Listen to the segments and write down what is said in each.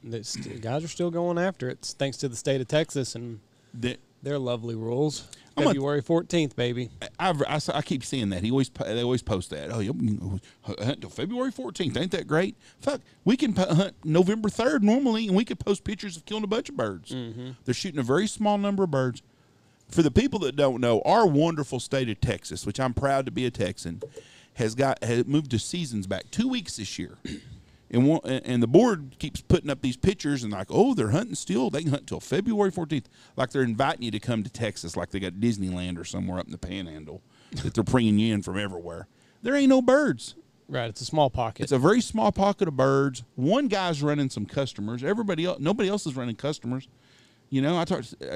The guys are still going after it, thanks to the state of Texas and their lovely rules. February 14th, baby. I keep seeing that. They always post that. Oh, you hunt until February 14th. Ain't that great? Fuck, we can hunt November 3rd normally, and we could post pictures of killing a bunch of birds. Mm-hmm. They're shooting a very small number of birds. For the people that don't know, our wonderful state of Texas, which I'm proud to be a Texan, has moved to seasons back 2 weeks this year. And the board keeps putting up these pictures and like, oh, they're hunting still. They can hunt until February 14th. Like they're inviting you to come to Texas like they got Disneyland or somewhere up in the Panhandle that they're bringing you in from everywhere. There ain't no birds. Right, it's a small pocket. It's a very small pocket of birds. One guy's running some customers. Nobody else is running customers. You know, I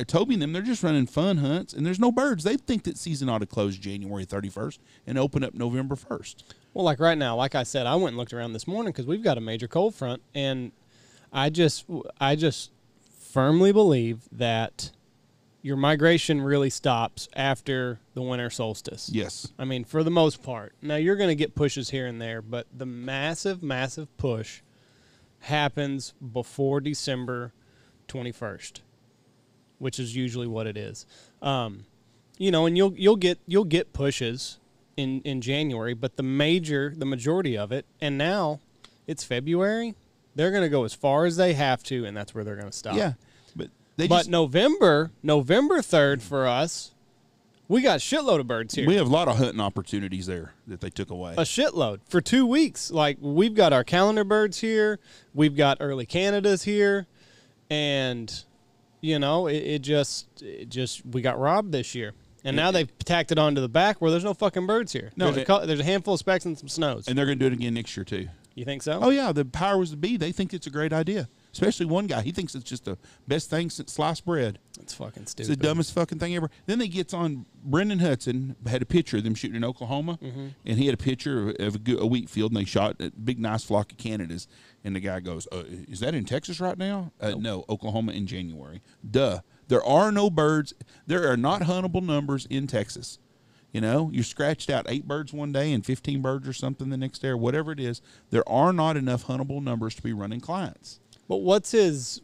Toby and them, they're just running fun hunts, and there's no birds. They think that season ought to close January 31st and open up November 1st. Well, like right now, like I said, I went and looked around this morning because we've got a major cold front, and I just firmly believe that your migration really stops after the winter solstice. Yes. I mean, for the most part. Now, you're going to get pushes here and there, but the massive, massive push happens before December 21st. Which is usually what it is, you know, and you'll get pushes in January, but the majority of it, and now it's February, they're going to go as far as they have to, and that's where they're going to stop. Yeah, but November 3rd for us, we got a shitload of birds here. We have a lot of hunting opportunities there that they took away. A shitload for 2 weeks. Like we've got our calendar birds here, we've got early Canadas here, and. You know, we got robbed this year. And now they've tacked it onto the back where there's no fucking birds here. No, there's a handful of specks and some snows. And they're going to do it again next year, too. You think so? Oh, yeah. The powers that be, they think it's a great idea. Especially one guy. He thinks it's just the best thing since sliced bread. It's fucking stupid. It's the dumbest fucking thing ever. Then they gets on, Brendan Hudson had a picture of them shooting in Oklahoma, and he had a picture of a wheat field, and they shot a big, nice flock of Canadas. And the guy goes, is that in Texas right now? Nope. No, Oklahoma in January. Duh. There are no birds. There are not huntable numbers in Texas. You know, you scratched out 8 birds one day and 15 birds or something the next day or whatever it is. There are not enough huntable numbers to be running clients. But what's the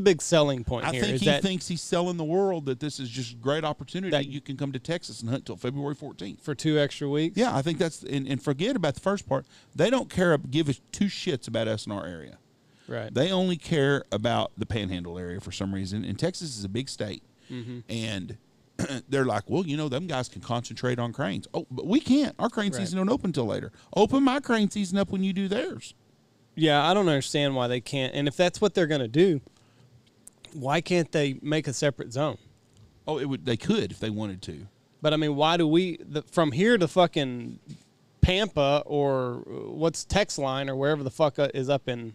big selling point here? I think he thinks he's selling the world that this is just a great opportunity that you can come to Texas and hunt till February 14th. For 2 extra weeks? Yeah, I think that's, and forget about the first part. They don't give us 2 shits about us in our area. Right. They only care about the Panhandle area for some reason. And Texas is a big state. And they're like, well, you know, them guys can concentrate on cranes. Oh, but we can't. Our crane season don't open until later. Open my crane season up when you do theirs. Yeah, I don't understand why they can't. And if that's what they're going to do, why can't they make a separate zone? Oh, they could if they wanted to. But, I mean, why do from here to fucking Pampa or what's Tex Line or wherever the fuck is up in,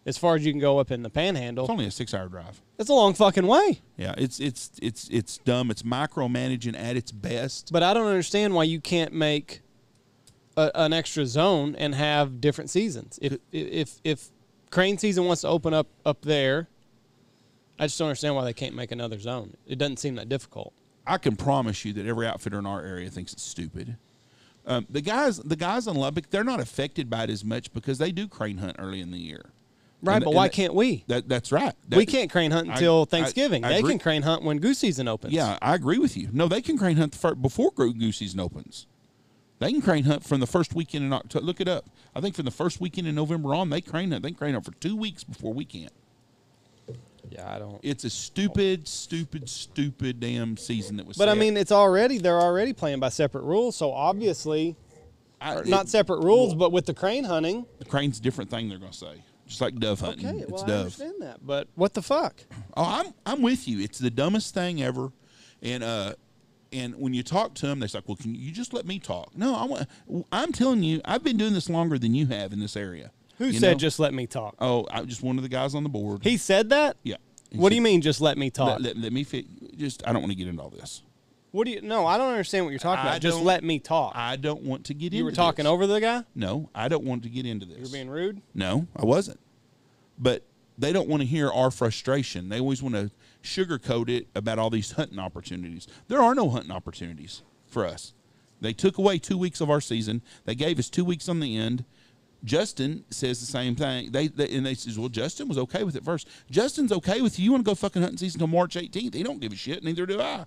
as far as you can go up in the Panhandle. It's only a 6-hour drive. It's a long fucking way. Yeah, it's dumb. It's micromanaging at its best. But I don't understand why you can't make an extra zone and have different seasons. If crane season wants to open up there, I just don't understand why they can't make another zone. It doesn't seem that difficult. I can promise you that every outfitter in our area thinks it's stupid. The guys in Lubbock, they're not affected by it as much because they do crane hunt early in the year. Right, but why can't we? That's right. We can't crane hunt until Thanksgiving. I they can crane hunt when goose season opens. Yeah, I agree with you. No, they can crane hunt before goose season opens. They can crane hunt from the first weekend in October. Look it up. I think from the first weekend in November on, they crane hunt. They can crane hunt for 2 weeks before we can. Yeah, I don't. It's a stupid damn season that was. But I mean, they're already playing by separate rules. So obviously, not separate rules, but with the crane hunting, the crane's a different thing. They're going to say, just like dove hunting. Okay, it's well, dove. I understand that, but what the fuck? Oh, I'm with you. It's the dumbest thing ever, and when you talk to them, they're like, "Well, can you just let me talk?" No, I'm telling you, I've been doing this longer than you have in this area. Who said just let me talk? Oh, I'm just one of the guys on the board. He said that? Yeah. What do you mean, just let me talk? Let me fit. I don't want to get into all this. No, I don't understand what you're talking about. Just let me talk. I don't want to get into this. You were talking over the guy? No, I don't want to get into this. You were being rude? No, I wasn't. But they don't want to hear our frustration. They always want to sugarcoat it about all these hunting opportunities. There are no hunting opportunities for us. They took away 2 weeks of our season. They gave us 2 weeks on the end. Justin says the same thing. They says, well, Justin was okay with it first. Justin's okay with you want to go fucking hunting season until March 18th. He don't give a shit, neither do I.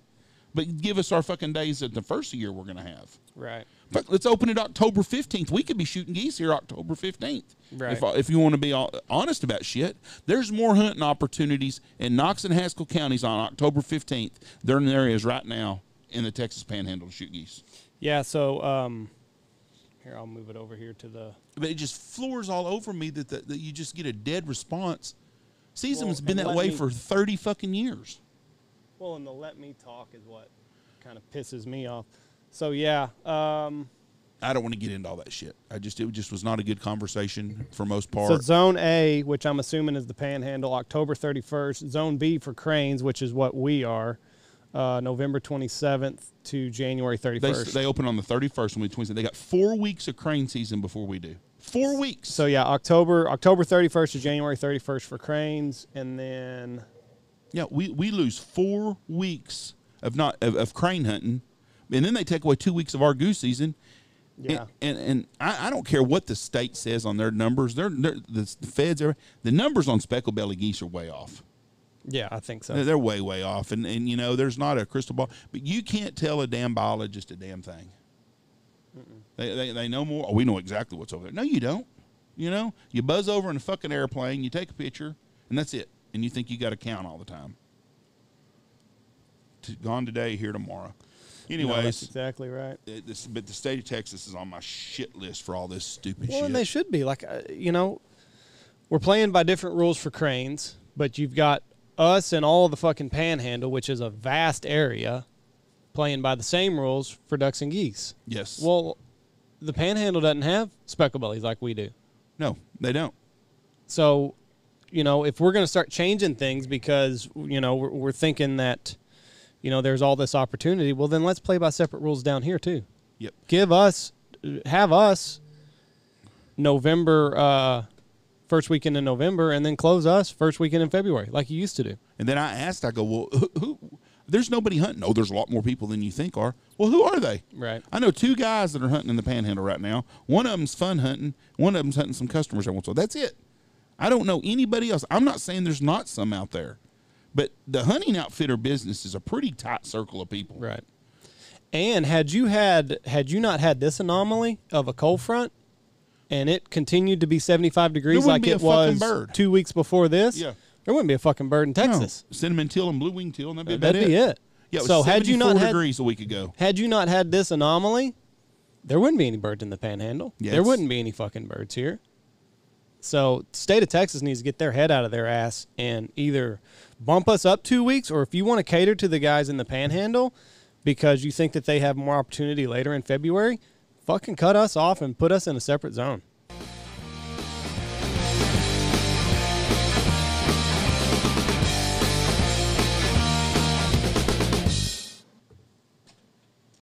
But give us our fucking days at the first year we're going to have. Right. But let's open it October 15th. We could be shooting geese here October 15th. Right. If you want to be honest about shit, there's more hunting opportunities in Knox and Haskell counties on October 15th than there is right now in the Texas Panhandle to shoot geese. Yeah, so here, I'll move it over here to the... But it just floors all over me that you just get a dead response. Season's been and that way for 30 fucking years. Well, and the let me talk is what kind of pisses me off. So, yeah. I don't want to get into all that shit. It just was not a good conversation for most part. So, Zone A, which I'm assuming is the Panhandle, October 31st. Zone B for cranes, which is what we are, November 27th to January 31st. They open on the 31st and we 27th. They got 4 weeks of crane season before we do. 4 weeks. So, yeah, October 31st to January 31st for cranes, and then... Yeah, we lose 4 weeks of crane hunting, and then they take away 2 weeks of our goose season. Yeah, and I don't care what the state says on their numbers. The feds, the numbers on speckled belly geese are way off. Yeah, I think so. They're way off, and you know there's not a crystal ball, but you can't tell a damn biologist a damn thing. They know more. Oh, we know exactly what's over there. No, you don't. You know, you buzz over in a fucking airplane, you take a picture, and that's it. And you think you got to count all the time. Gone today, here tomorrow. Anyways, no, that's exactly right. But the state of Texas is on my shit list for all this stupid shit. Well, and they should be. Like, you know, we're playing by different rules for cranes, but you've got us and all of the fucking Panhandle, which is a vast area, playing by the same rules for ducks and geese. Yes. Well, the Panhandle doesn't have speckled bellies like we do. No, they don't. So, you know, if we're going to start changing things because, you know, we're thinking that, you know, there's all this opportunity, well, then let's play by separate rules down here, too. Yep. Have us November, first weekend in November, and then close us first weekend in February, like you used to do. And then I go, well, who? There's nobody hunting. Oh, there's a lot more people than you think are. Well, who are they? Right. I know 2 guys that are hunting in the Panhandle right now. One of them's fun hunting. One of them's hunting some customers every once in a while. That's it. I don't know anybody else. I'm not saying there's not some out there. But the hunting outfitter business is a pretty tight circle of people. Right. And had you not had this anomaly of a cold front, and it continued to be 75 degrees like it was 2 weeks before this, yeah, there wouldn't be a fucking bird in Texas. No. Cinnamon teal and blue wing teal, and that'd be it. Yeah, it was so 74 degrees a week ago. Had you not had this anomaly, there wouldn't be any birds in the Panhandle. Yes. There wouldn't be any fucking birds here. So the state of Texas needs to get their head out of their ass and either bump us up 2 weeks, or if you want to cater to the guys in the Panhandle because you think that they have more opportunity later in February, fucking cut us off and put us in a separate zone.